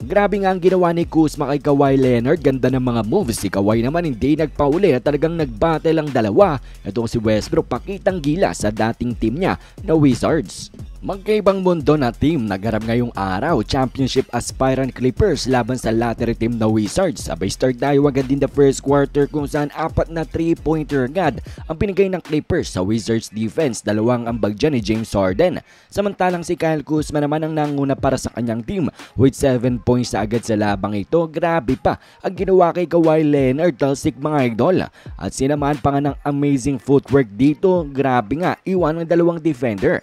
Grabe nga ang ginawa ni Kuzma kay Kawhi Leonard, ganda ng mga moves. Si Kawhi naman hindi nagpauli at talagang nagbattle ang dalawa. Itong si Westbrook pakitang gila sa dating team niya na Wizards. Magkaibang mundo na team nagharap ngayong araw, championship aspirant Clippers laban sa lottery team na Wizards. Sabay start tayo agad din the first quarter kung saan 4 na 3-pointer agad ang binigay ng Clippers sa Wizards defense, dalawang ambag dyan ni James Harden. Samantalang si Kyle Kuzma naman ang nanguna para sa kanyang team with 7 points na agad sa labang ito. Grabe pa ang ginawa kay Kawhi Leonard, talsik mga idol. At sinamaan pa nga ng amazing footwork dito, grabe nga, iwan ng dalawang defender.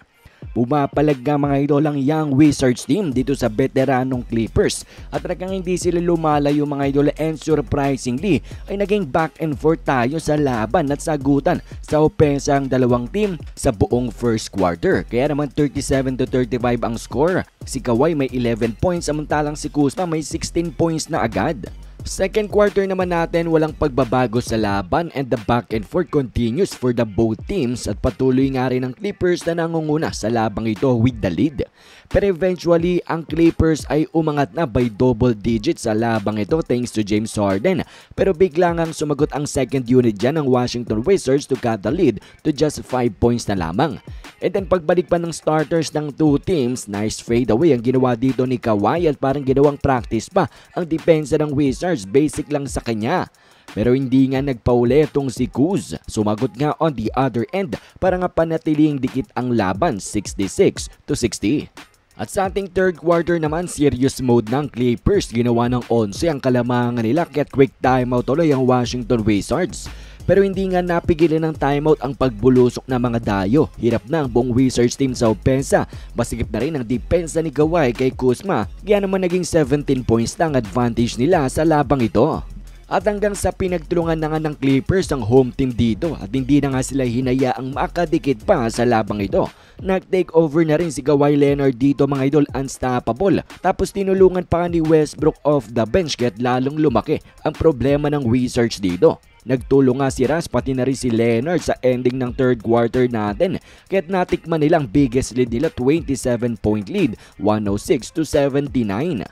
Pumapalag nga mga idol ang young Wizards team dito sa veteranong Clippers at talagang hindi sila lumalayo mga idol, and surprisingly ay naging back and forth tayo sa laban at sagutan sa opensa ang dalawang team sa buong first quarter. Kaya naman 37-35 ang score. Si Kawhi may 11 points samantalang si Kuzma may 16 points na agad. Second quarter naman natin, walang pagbabago sa laban and the back and forth continues for the both teams at patuloy nga rin ang Clippers na nangunguna sa labang ito with the lead. Pero eventually, ang Clippers ay umangat na by double digits sa labang ito thanks to James Harden. Pero bigla ngang sumagot ang second unit dyan ng Washington Wizards to cut the lead to just 5 points na lamang. And then pagbalik pa ng starters ng two teams, nice fadeaway ang ginawa dito ni Kawhi at parang ginawang practice pa ang depensa ng Wizards, basic lang sa kanya. Pero hindi nga nagpauli itong si Kuz. Sumagot nga on the other end para nga panatiling dikit ang laban, 66-60. At sa ating third quarter naman, serious mode ng Clippers. Ginawa ng 11 ang kalamangan nila, kaya't quick timeout tuloy ang Washington Wizards. Pero hindi nga napigilan ng timeout ang pagbulusok ng mga dayo. Hirap na ang buong Wizards team sa opensa. Masigip na rin ang depensa ni Kawhi kay Kuzma. Kaya naman naging 17 points na ang advantage nila sa labang ito. At hanggang sa pinagtulungan na nga ng Clippers ang home team dito at hindi na nga sila hinayaang makadikit pa sa labang ito. Nag-take over na rin si Kawhi Leonard dito mga idol, unstoppable. Tapos tinulungan pa ni Westbrook off the bench kaya't lalong lumaki ang problema ng Wizards dito. Nagtulong nga si Russ pati na rin si Leonard sa ending ng third quarter natin. Kaya't natikman nilang biggest lead nila, 27-point lead, 106-79.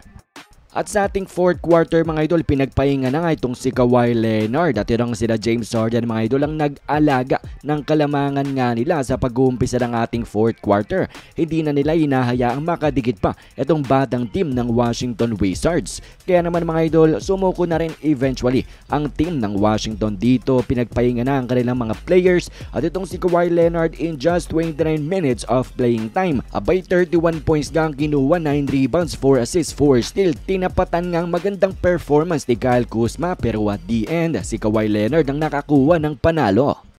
At sa ating fourth quarter mga idol, pinagpahinga na nga itong si Kawhi Leonard at irang sila James Harden mga idol ang nag-alaga ng kalamangan nga nila sa pag-uumpisa ng ating fourth quarter. Hindi na nila hinahayaang makadikit pa itong batang team ng Washington Wizards. Kaya naman mga idol, sumuko na rin eventually ang team ng Washington dito. Pinagpahinga na ang kanilang mga players at itong si Kawhi Leonard in just 29 minutes of playing time, abay 31 points lang kinuha, 9 rebounds, 4 assists, 4 steals. Napatan ngang magandang performance ni Kyle Kuzma pero at the end, si Kawhi Leonard ang nakakuha ng panalo.